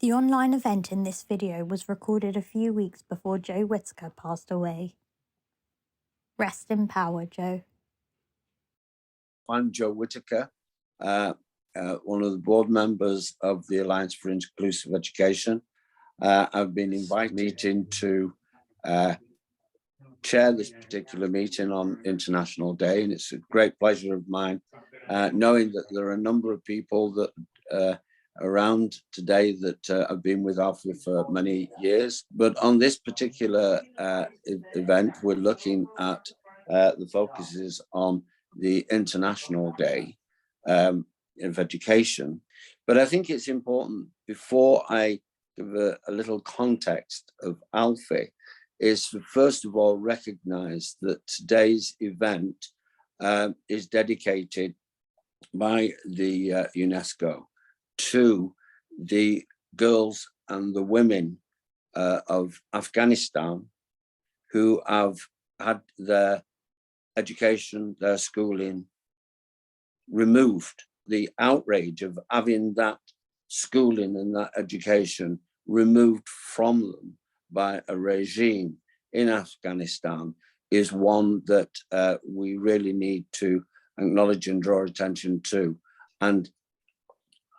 The online event in this video was recorded a few weeks before Joe Whitaker passed away. Rest in power, Joe. I'm Joe Whitaker, one of the board members of the Alliance for Inclusive Education. I've been invited to chair this particular meeting on International Day, and it's a great pleasure of mine knowing that there are a number of people that around today that have been with Alfie for many years. But on this particular event, we're looking at the focuses on the International Day of Education. But I think it's important, before I give a little context of Alfie, is to first of all recognize that today's event is dedicated by the UNESCO to the girls and the women of Afghanistan who have had their education, their schooling removed. The outrage of having that schooling and that education removed from them by a regime in Afghanistan is one that we really need to acknowledge and draw attention to, and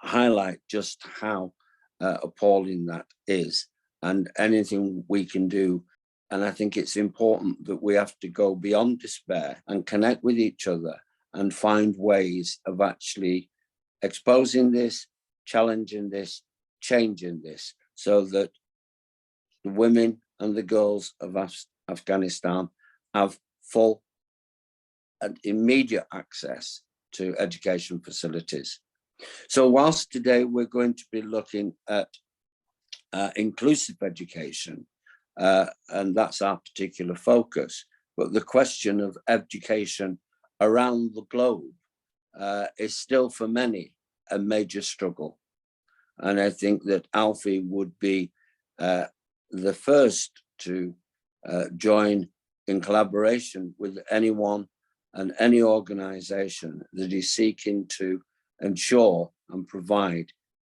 highlight just how appalling that is, and anything we can do. And I think it's important that we have to go beyond despair and connect with each other and find ways of actually exposing this, challenging this, changing this, so that the women and the girls of Afghanistan have full and immediate access to education facilities. So whilst today we're going to be looking at inclusive education, and that's our particular focus, but the question of education around the globe is still for many a major struggle. And I think that Alfie would be the first to join in collaboration with anyone and any organization that is seeking to ensure and provide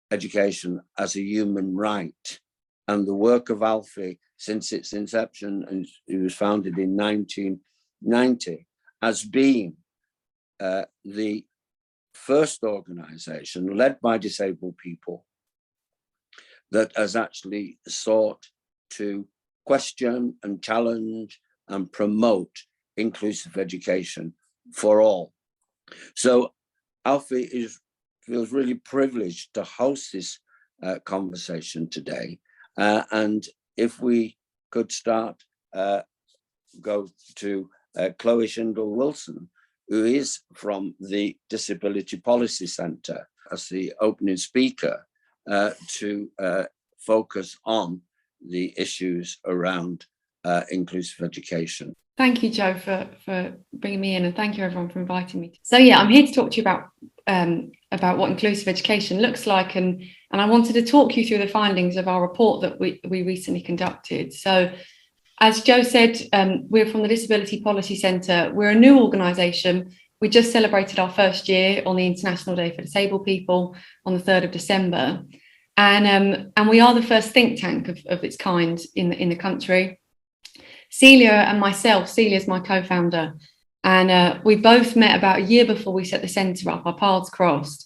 education as a human right. And the work of Alfie since its inception, and it was founded in 1990, has been the first organization led by disabled people that has actually sought to question and challenge and promote inclusive education for all. So Alfie feels really privileged to host this conversation today. And if we could start, go to Chloe Shindle-Wilson, who is from the Disability Policy Centre, as the opening speaker, to focus on the issues around inclusive education. Thank you, Joe, for bringing me in, and thank you everyone for inviting me. So yeah, I'm here to talk to you about what inclusive education looks like, and I wanted to talk you through the findings of our report that we recently conducted. So as Joe said, we're from the Disability Policy Centre. We're a new organisation. We just celebrated our first year on the International Day for Disabled People on the 3rd of December. And we are the first think tank of its kind in the country. Celia and myself, Celia's my co-founder, and we both met about a year before we set the centre up. Our paths crossed,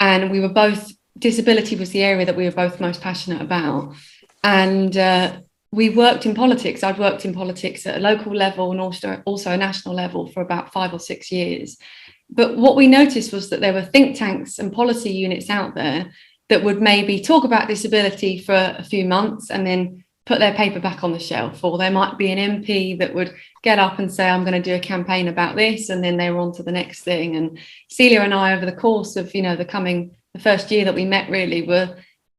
and we were both, disability was the area that we were both most passionate about. And we worked in politics. I'd worked in politics at a local level and also a national level for about 5 or 6 years. But what we noticed was that there were think tanks and policy units out there that would maybe talk about disability for a few months and then put their paper back on the shelf, or there might be an MP that would get up and say, I'm going to do a campaign about this, and then they were on to the next thing. And Celia and I, over the course of the first year that we met, really,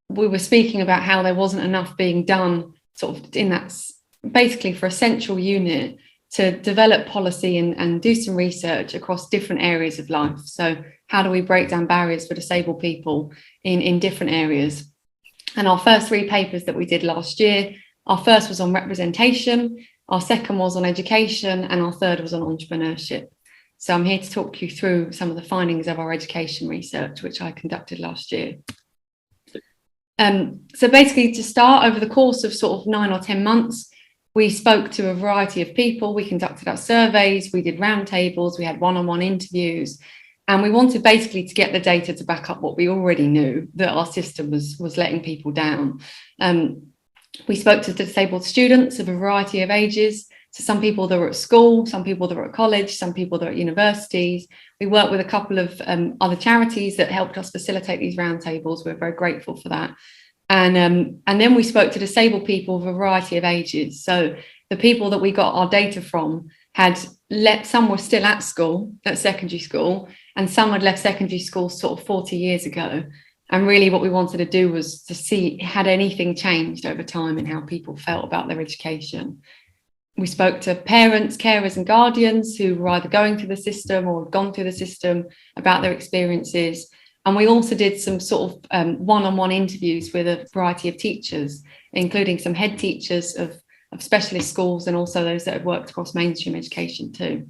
we were speaking about how there wasn't enough being done sort of in that, basically for a central unit to develop policy and do some research across different areas of life. So how do we break down barriers for disabled people in different areas? And our first 3 papers that we did last year, our first was on representation, our second was on education, and our third was on entrepreneurship. So I'm here to talk you through some of the findings of our education research, which I conducted last year. So basically, to start, over the course of sort of 9 or 10 months, we spoke to a variety of people. We conducted our surveys, we did roundtables, we had one-on-one interviews, and we wanted basically to get the data to back up what we already knew, that our system was letting people down. We spoke to disabled students of a variety of ages, to some people that were at school, some people that were at college, some people that were at universities. We worked with a couple of other charities that helped us facilitate these roundtables. We're very grateful for that. And then we spoke to disabled people of a variety of ages. So the people that we got our data from had some were still at school, at secondary school, and some had left secondary school sort of 40 years ago. And really what we wanted to do was to see, had anything changed over time in how people felt about their education. We spoke to parents, carers and guardians who were either going through the system or had gone through the system about their experiences. And we also did some sort of one-on-one interviews with a variety of teachers, including some head teachers of specialist schools and also those that had worked across mainstream education too.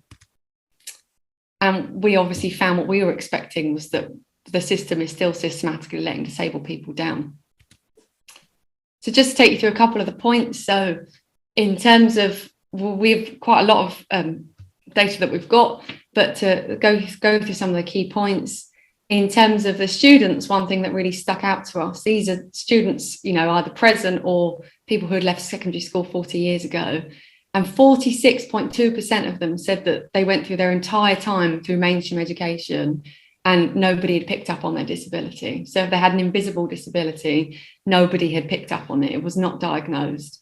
And we obviously found what we were expecting was that the system is still systematically letting disabled people down. So just to take you through a couple of the points. So in terms of, we've quite a lot of data that we've got, but to go through some of the key points. In terms of the students, one thing that really stuck out to us, these are students, you know, either present or people who had left secondary school 40 years ago. And 46.2% of them said that they went through their entire time through mainstream education and nobody had picked up on their disability. So if they had an invisible disability, nobody had picked up on it. It was not diagnosed.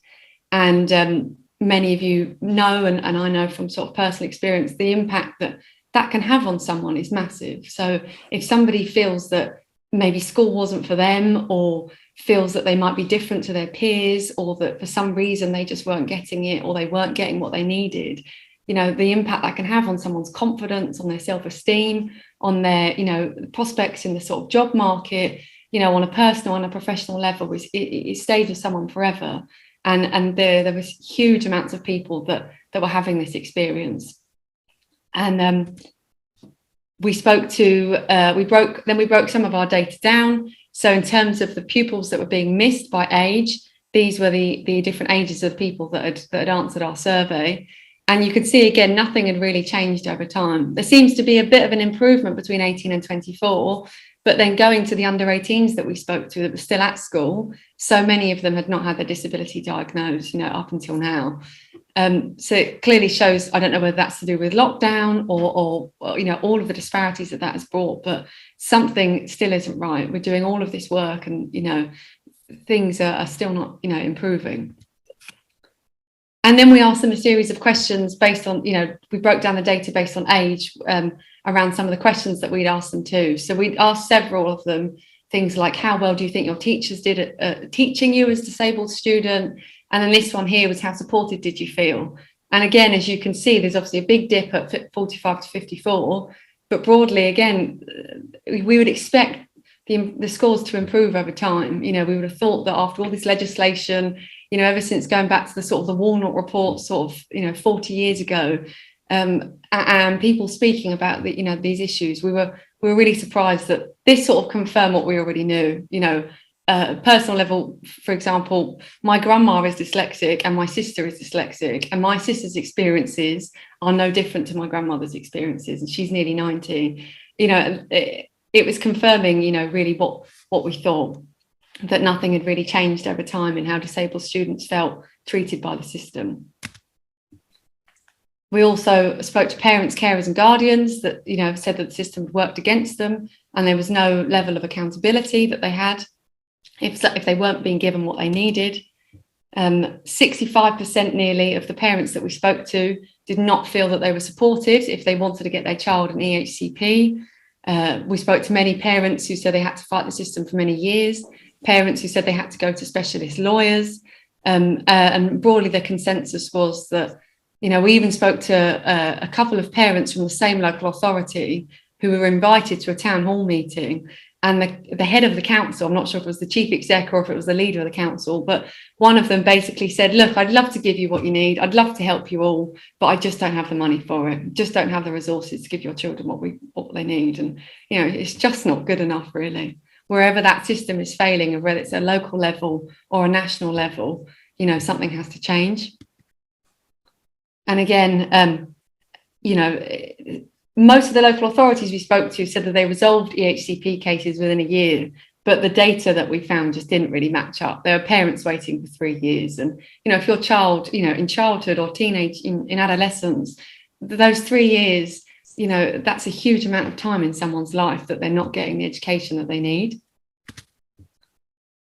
And many of you know, and I know from sort of personal experience, the impact that can have on someone is massive. So if somebody feels that maybe school wasn't for them, or feels that they might be different to their peers, or that for some reason they just weren't getting it, or they weren't getting what they needed, you know, the impact that can have on someone's confidence, on their self-esteem, on their, you know, prospects in the sort of job market, you know, on a personal and a professional level, it stays with someone forever. And there was huge amounts of people that were having this experience. And we spoke to, we broke some of our data down. So in terms of the pupils that were being missed by age, these were the different ages of people that had answered our survey. And you could see, again, nothing had really changed over time. There seems to be a bit of an improvement between 18 and 24, but then going to the under 18s that we spoke to that were still at school, so many of them had not had their disability diagnosed, you know, up until now. So it clearly shows, I don't know whether that's to do with lockdown or you know, all of the disparities that has brought, but something still isn't right. We're doing all of this work and, you know, things are still not, you know, improving. And then we asked them a series of questions based on, you know, we broke down the data based on age around some of the questions that we'd asked them too. So we'd asked several of them things like, how well do you think your teachers did at teaching you as a disabled student? And then this one here was, how supported did you feel? And again, as you can see, there's obviously a big dip at 45 to 54, but broadly, again, we would expect the scores to improve over time. You know, we would have thought that after all this legislation, you know, ever since going back to the sort of the Walnut report, sort of, you know, 40 years ago, and people speaking about the, you know, these issues, we were really surprised that this sort of confirmed what we already knew. You know, personal level, for example, my grandma is dyslexic and my sister is dyslexic, and my sister's experiences are no different to my grandmother's experiences, and she's nearly 90. You know, it was confirming, you know, really what we thought, that nothing had really changed over time in how disabled students felt treated by the system. We also spoke to parents, carers and guardians that, you know, said that the system had worked against them and there was no level of accountability that they had if they weren't being given what they needed. 65% nearly of the parents that we spoke to did not feel that they were supported if they wanted to get their child an EHCP. We spoke to many parents who said they had to fight the system for many years, parents who said they had to go to specialist lawyers, and broadly the consensus was that, you know, we even spoke to a couple of parents from the same local authority who were invited to a town hall meeting, and the head of the council, I'm not sure if it was the chief exec or if it was the leader of the council, but one of them basically said, look, I'd love to give you what you need, I'd love to help you all, but I just don't have the money for it, just don't have the resources to give your children what they need. And, you know, it's just not good enough, really. wherever that system is failing, and whether it's a local level or a national level, you know, something has to change. And again, you know, most of the local authorities we spoke to said that they resolved EHCP cases within a year, but the data that we found just didn't really match up. There were parents waiting for 3 years. And, you know, if your child, you know, in childhood or teenage, in adolescence, those 3 years, you know, that's a huge amount of time in someone's life that they're not getting the education that they need.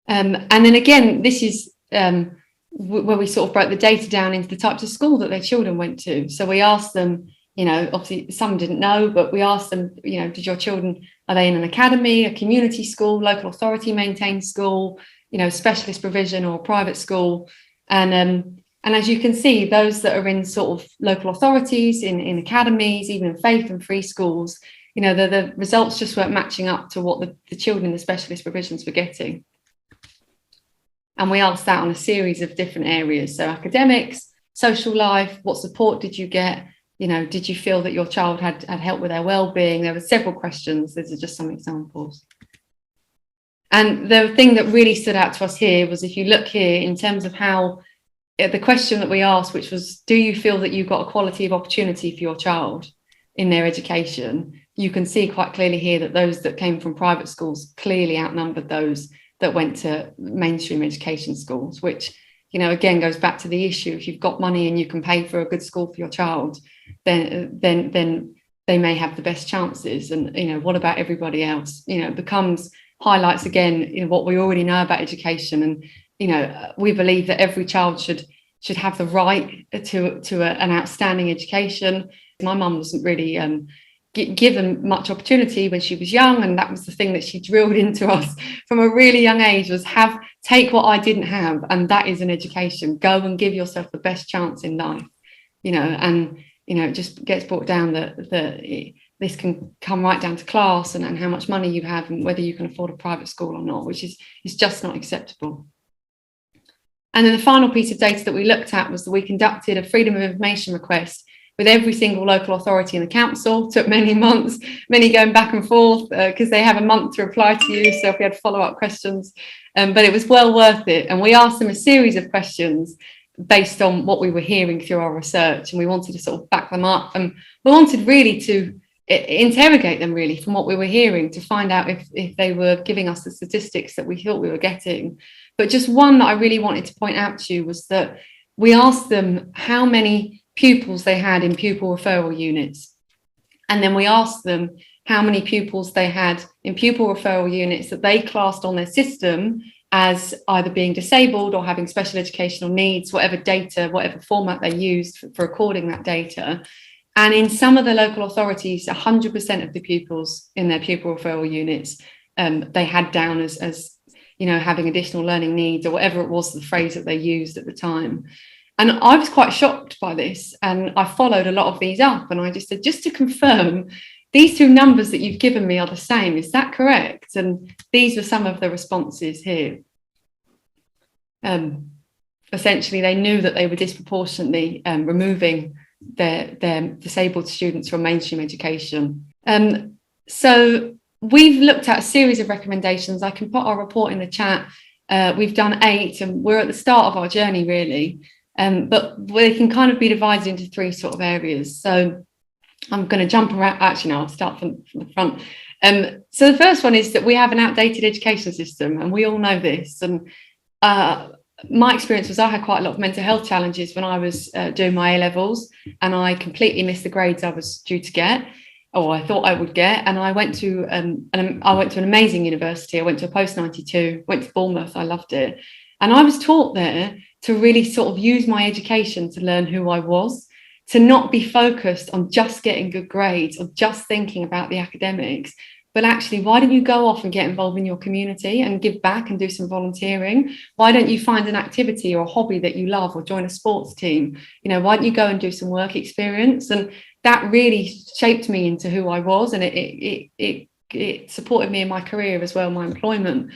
And then again, this is where we sort of broke the data down into the types of school that their children went to. So we asked them, you know, obviously some didn't know, but we asked them, you know, did your children, are they in an academy, a community school, local authority maintained school, you know, specialist provision or private school? And as you can see, those that are in sort of local authorities, in academies, even in faith and free schools, you know, the results just weren't matching up to what the children in the specialist provisions were getting. And we asked that on a series of different areas. So academics, social life, what support did you get? You know, did you feel that your child had help with their well-being? There were several questions. These are just some examples. And the thing that really stood out to us here was, if you look here in terms of how the question that we asked, which was, do you feel that you've got a quality of opportunity for your child in their education? You can see quite clearly here that those that came from private schools clearly outnumbered those that went to mainstream education schools, which, you know, again, goes back to the issue. If you've got money and you can pay for a good school for your child, then they may have the best chances. And, you know, what about everybody else? You know, it becomes highlights again, you know, what we already know about education. And, you know, we believe that every child should have the right to an outstanding education. My mum wasn't really given much opportunity when she was young, and that was the thing that she drilled into us from a really young age, was take what I didn't have, and that is an education. Go and give yourself the best chance in life, you know. And, you know, it just gets brought down that this can come right down to class and how much money you have and whether you can afford a private school or not, which is just not acceptable. And then the final piece of data that we looked at was that we conducted a freedom of information request with every single local authority in the council. Took many months, many going back and forth, because they have a month to reply to you. So if we had follow-up questions, but it was well worth it. And we asked them a series of questions based on what we were hearing through our research, and we wanted to sort of back them up. And we wanted really to interrogate them really from what we were hearing, to find out if they were giving us the statistics that we thought we were getting. But just one that I really wanted to point out to you was that we asked them how many pupils they had in pupil referral units. And then we asked them how many pupils they had in pupil referral units that they classed on their system as either being disabled or having special educational needs, whatever data, whatever format they used for recording that data. And in some of the local authorities, 100% of the pupils in their pupil referral units, they had down as you know, having additional learning needs, or whatever it was, the phrase that they used at the time. And I was quite shocked by this, and I followed a lot of these up, and I just said, just to confirm, these two numbers that you've given me are the same, is that correct? And these were some of the responses here. Essentially, they knew that they were disproportionately removing their disabled students from mainstream education. So we've looked at a series of recommendations. I can put our report in the chat. We've done 8, and we're at the start of our journey, really. But they can kind of be divided into 3 sort of areas. So I'm going to jump around. Actually, no, I'll start from the front. So the first one is that we have an outdated education system, and we all know this. And my experience was I had quite a lot of mental health challenges when I was doing my A-levels, and I completely missed the grades I was due to get, or I thought I would get. And I went to an amazing university. I went to a post-92, went to Bournemouth. I loved it. And I was taught there to really sort of use my education to learn who I was, to not be focused on just getting good grades or just thinking about the academics, but actually, why don't you go off and get involved in your community and give back and do some volunteering? Why don't you find an activity or a hobby that you love, or join a sports team? You know, why don't you go and do some work experience? And that really shaped me into who I was, and it supported me in my career as well, my employment.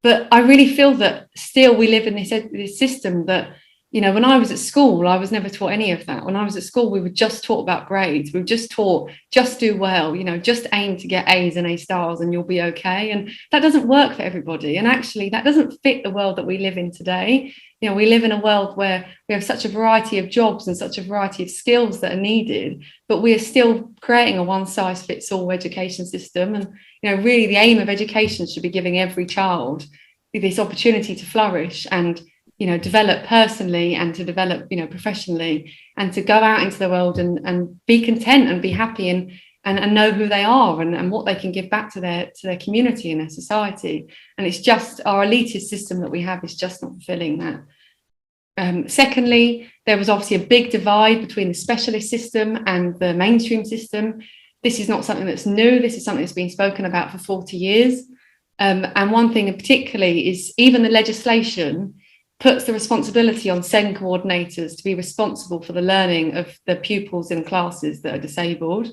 But I really feel that still we live in this system that, you know, when I was at school, I was never taught any of that. When I was at school, we were just taught about grades. We were just taught, just do well, you know, just aim to get A's and A stars and you'll be okay. And that doesn't work for everybody. And actually, that doesn't fit the world that we live in today. You know, we live in a world where we have such a variety of jobs and such a variety of skills that are needed, but we are still creating a one-size-fits-all education system. And, you know, really the aim of education should be giving every child this opportunity to flourish and, you know, develop personally and to develop, you know, professionally, and to go out into the world and be content and be happy and know who they are and what they can give back to their community and their society. And it's just our elitist system that we have is just not fulfilling that. Secondly, there was obviously a big divide between the specialist system and the mainstream system. This is not something that's new. This is something that's been spoken about for 40 years. And one thing in particularly is even the legislation puts the responsibility on SEND coordinators to be responsible for the learning of the pupils in classes that are disabled.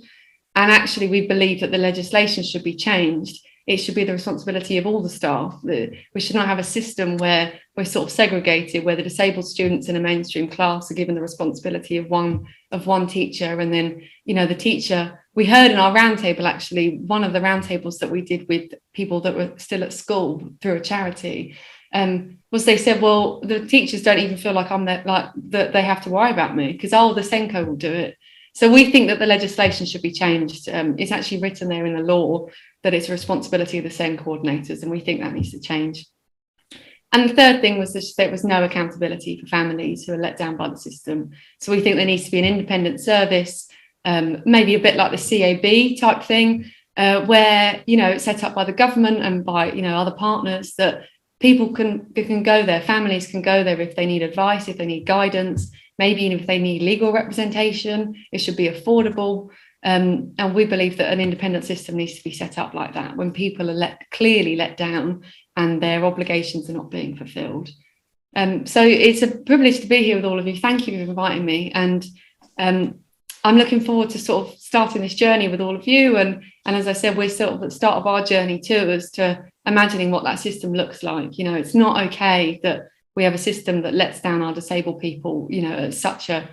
And actually, we believe that the legislation should be changed. It should be the responsibility of all the staff. We should not have a system where we're sort of segregated, where the disabled students in a mainstream class are given the responsibility of one teacher. And then, you know, the teacher, we heard in our roundtable, actually, one of the roundtables that we did with people that were still at school through a charity, was they said, well, the teachers don't even feel like I'm there, like that they have to worry about me because the SENCO will do it. So we think that the legislation should be changed. It's actually written there in the law that it's a responsibility of the SEND coordinators, and we think that needs to change. And the third thing was that there was no accountability for families who are let down by the system. So we think there needs to be an independent service, maybe a bit like the CAB type thing, where, you know, it's set up by the government and by, you know, other partners, that people can go there, families can go there if they need advice, if they need guidance, maybe even if they need legal representation. It should be affordable. And we believe that an independent system needs to be set up like that when people are clearly let down and their obligations are not being fulfilled. So it's a privilege to be here with all of you. Thank you for inviting me. And I'm looking forward to sort of starting this journey with all of you. And as I said, we're sort of at the start of our journey too, as to imagining what that system looks like. You know, it's not okay that we have a system that lets down our disabled people, you know, at such a,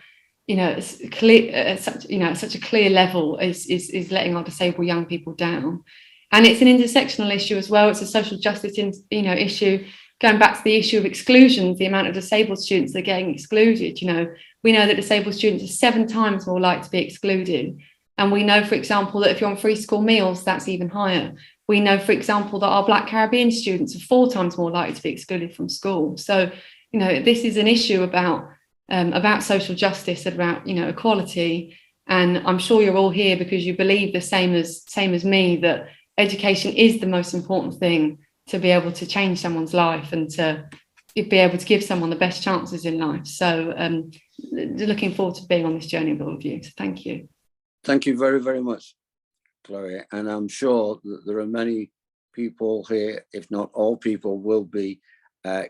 you know, such a clear level is letting our disabled young people down. And it's an intersectional issue as well. It's a social justice, issue. Going back to the issue of exclusions, the amount of disabled students that are getting excluded, you know, we know that disabled students are 7 times more likely to be excluded. And we know, for example, that if you're on free school meals, that's even higher. We know, for example, that our Black Caribbean students are 4 times more likely to be excluded from school. So, you know, this is an issue about social justice, about, you know, equality. And I'm sure you're all here because you believe the same as me, that education is the most important thing to be able to change someone's life and to be able to give someone the best chances in life. So looking forward to being on this journey with all of you. So thank you. Thank you very, very much, Chloe. And I'm sure that there are many people here, if not all people, will be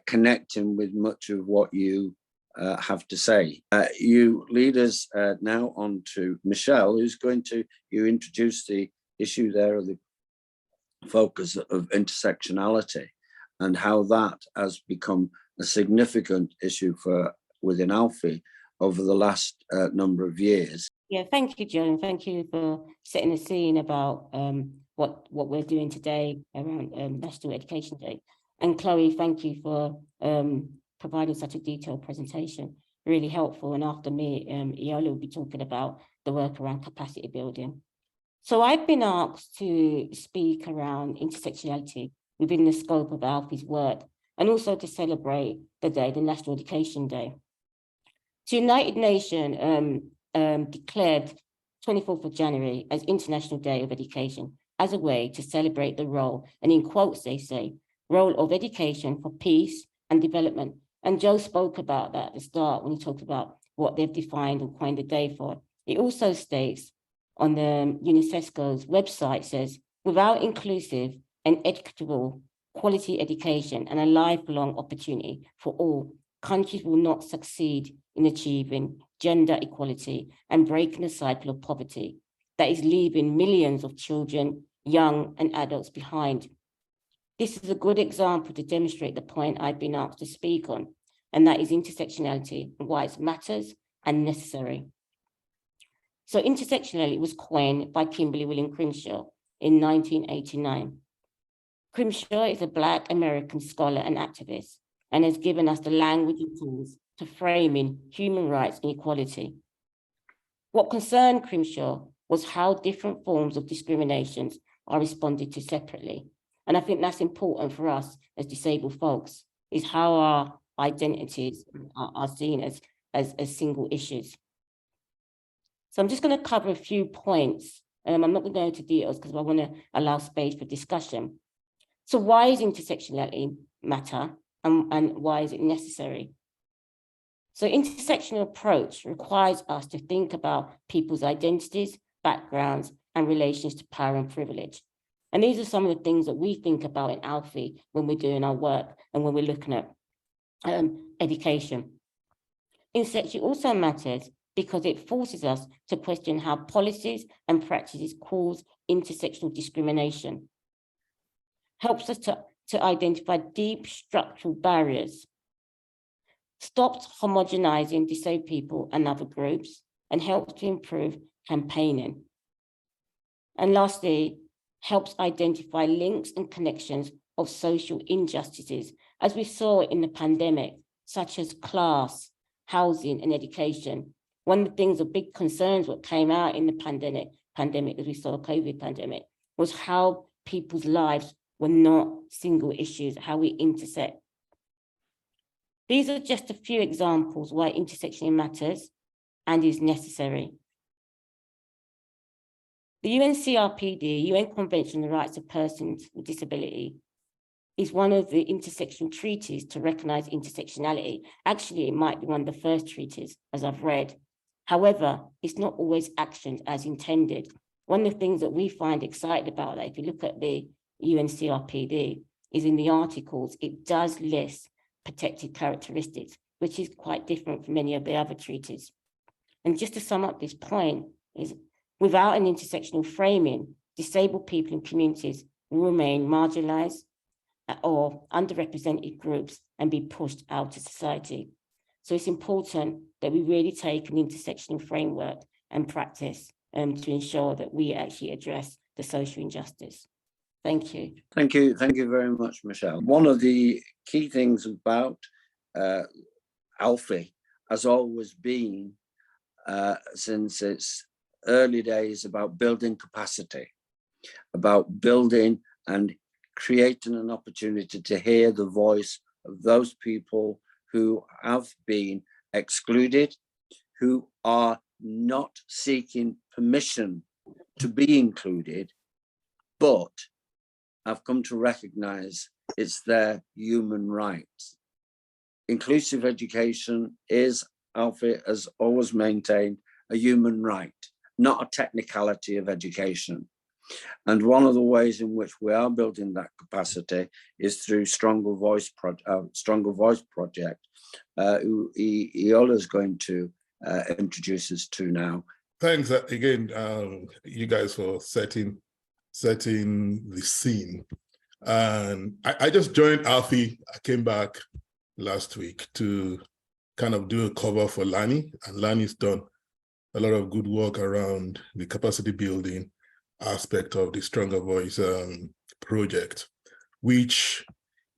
connecting with much of what you have to say. You lead us now on to Michelle, who's going to introduce the issue there of the focus of intersectionality and how that has become a significant issue within Alfie over the last number of years. Yeah, thank you, Joan. Thank you for setting the scene about what we're doing today around National Education Day. And Chloe, thank you for providing such a detailed presentation. Really helpful. And after me, Iola will be talking about the work around capacity building. So I've been asked to speak around intersectionality within the scope of Alfie's work, and also to celebrate the day, the National Education Day. The United Nations declared 24th of January as International Day of Education as a way to celebrate the role, and in quotes they say, role of education for peace and development. And Joe spoke about that at the start when he talked about what they've defined and coined the day for. It also states on the UNESCO's website, says, without inclusive and equitable quality education and a lifelong opportunity for all, countries will not succeed in achieving gender equality and breaking the cycle of poverty that is leaving millions of children, young and adults behind. This is a good example to demonstrate the point I've been asked to speak on. and that is intersectionality and why it matters and necessary. So intersectionality was coined by Kimberly William Crenshaw in 1989. Crenshaw is a Black American scholar and activist and has given us the language and tools to framing human rights and equality. What concerned Crenshaw was how different forms of discriminations are responded to separately. And I think that's important for us as disabled folks, is how our identities are seen as single issues. So I'm just going to cover a few points. I'm not going to go into details because I want to allow space for discussion. So why is intersectionality matter and why is it necessary? So intersectional approach requires us to think about people's identities, backgrounds, and relations to power and privilege. And these are some of the things that we think about in ALFI when we're doing our work and when we're looking at education. Intersectionality also matters because it forces us to question how policies and practices cause intersectional discrimination, helps us to identify deep structural barriers, stops homogenizing disabled people and other groups, and helps to improve campaigning. And lastly, helps identify links and connections of social injustices, as we saw in the pandemic, such as class, housing, and education. One of the things, the big concerns what came out in the pandemic, as we saw the COVID pandemic, was how people's lives were not single issues, how we intersect. These are just a few examples why intersectionality matters and is necessary. The UNCRPD, UN Convention on the Rights of Persons with Disability, is one of the intersection treaties to recognize intersectionality. Actually, it might be one of the first treaties, as I've read. However, it's not always actioned as intended. One of the things that we find excited about that, if you look at the UNCRPD, is in the articles, it does list protected characteristics, which is quite different from many of the other treaties. And just to sum up this point, is without an intersectional framing, disabled people and communities will remain marginalized or underrepresented groups and be pushed out of society. So it's important that we really take an intersectional framework and practice to ensure that we actually address the social injustice. Thank you. Thank you. Thank you very much, Michelle. One of the key things about ALFI has always been, since its early days, about building capacity, about building and creating an opportunity to hear the voice of those people who have been excluded, who are not seeking permission to be included, but have come to recognize it's their human rights. Inclusive education is, ALFI has always maintained, a human right, not a technicality of education. And one of the ways in which we are building that capacity is through Stronger Voice Project, who Iola is going to introduce us to now. Thanks again, you guys, for setting the scene. And I just joined ALFI. I came back last week to kind of do a cover for Lani, and Lani's done a lot of good work around the capacity building aspect of the Stronger Voice project, which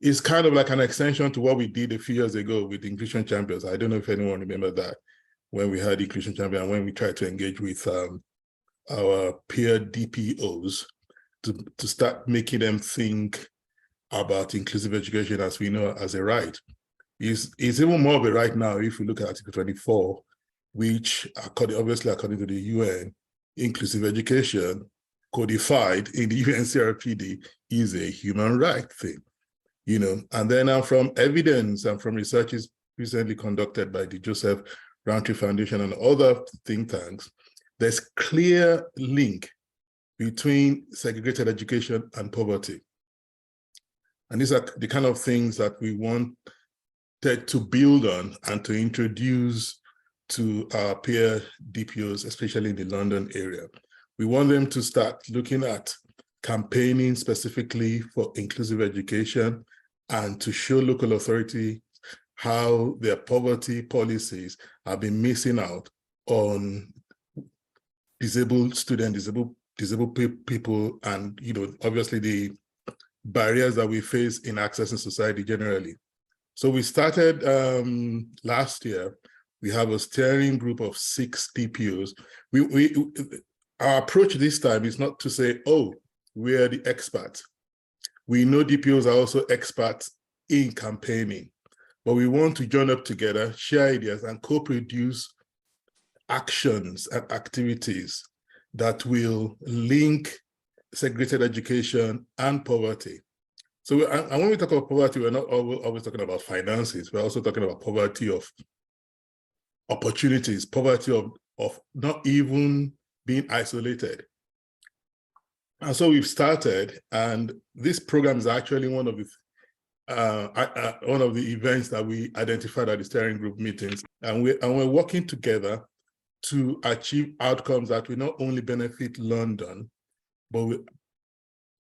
is kind of like an extension to what we did a few years ago with Inclusion Champions. I don't know if anyone remembers that, when we had Inclusion Champion, when we tried to engage with our peer DPOs to start making them think about inclusive education, as we know, as a right. It's even more of a right now if we look at Article 24, which obviously according to the UN, inclusive education codified in the UNCRPD is a human right thing, you know. And then from evidence and from researches recently conducted by the Joseph Rowntree Foundation and other think tanks, there's clear link between segregated education and poverty. And these are the kind of things that we want to build on and to introduce to our peer DPOs, especially in the London area. We want them to start looking at campaigning specifically for inclusive education and to show local authority how their poverty policies have been missing out on disabled students, disabled people, and obviously the barriers that we face in accessing society generally. So we started last year. We have a steering group of 6 DPOs. Our approach this time is not to say, oh, we're the experts. We know DPOs are also experts in campaigning, but we want to join up together, share ideas, and co-produce actions and activities that will link segregated education and poverty. So and when we talk about poverty, we're not always talking about finances. We're also talking about poverty of opportunities, poverty of not even being isolated. And so we've started, and this program is actually one of the events that we identified at the steering group meetings, and we're working together to achieve outcomes that will not only benefit London, but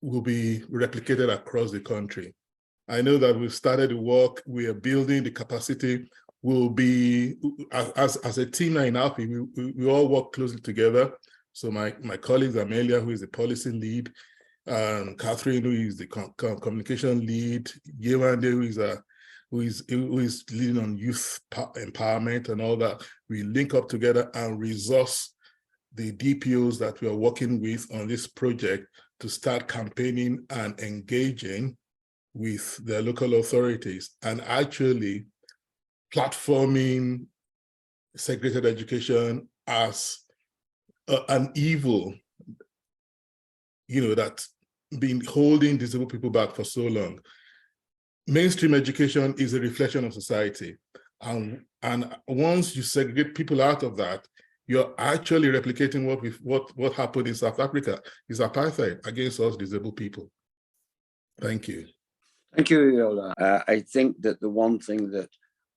will be replicated across the country. I know that we've started the work, we are building the capacity. We'll be, as a team now in ALFI, we all work closely together. So my colleagues, Amelia, who is the policy lead, Catherine, who is the communication lead, Yewande, who is leading on youth empowerment and all that. We link up together and resource the DPOs that we are working with on this project to start campaigning and engaging with their local authorities and actually platforming segregated education as an evil, that's been holding disabled people back for so long. Mainstream education is a reflection of society. And once you segregate people out of that, you're actually replicating what happened in South Africa, is apartheid against us disabled people. Thank you. Thank you, Yola. I think that the one thing that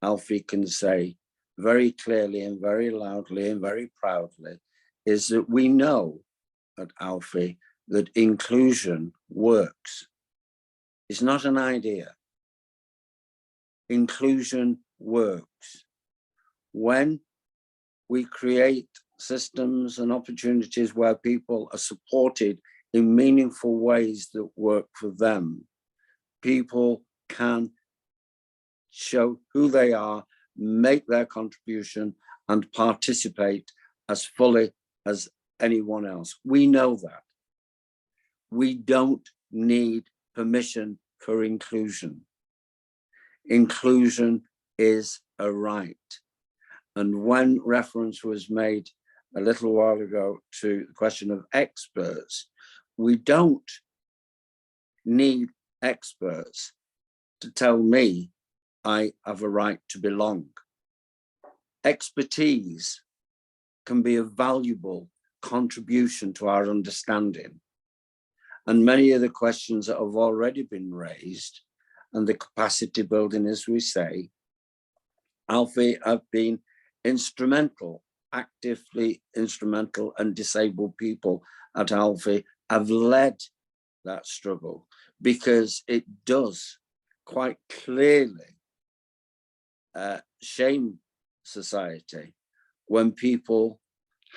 ALFI can say very clearly and very loudly and very proudly is that we know at ALFI that inclusion works. It's not an idea. Inclusion works. When we create systems and opportunities where people are supported in meaningful ways that work for them, people can show who they are, make their contribution, and participate as fully as anyone else. We know that. We don't need permission for inclusion. Inclusion is a right. And when reference was made a little while ago to the question of experts, we don't need experts to tell me I have a right to belong. Expertise can be a valuable contribution to our understanding. And many of the questions that have already been raised and the capacity building, as we say, ALFI have been instrumental, actively instrumental, and disabled people at ALFI have led that struggle, because it does quite clearly shame society when people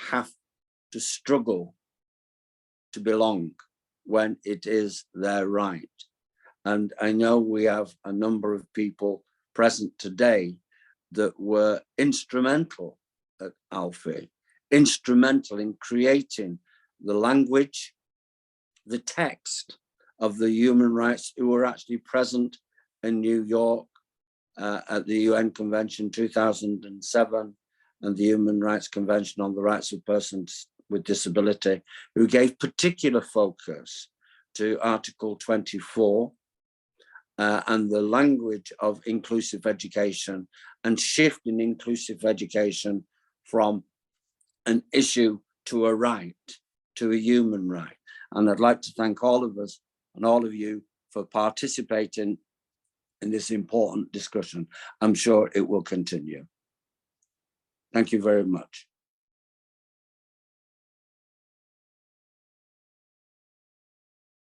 have to struggle to belong when it is their right. And I know we have a number of people present today that were instrumental at ALFI, instrumental in creating the language, the text of the human rights, who were actually present in New York at the UN Convention 2007 and the Human Rights Convention on the Rights of Persons with Disability, who gave particular focus to Article 24 and the language of inclusive education, and shifting inclusive education from an issue to a right, to a human right. And I'd like to thank all of us and all of you for participating in this important discussion. I'm sure it will continue. Thank you very much.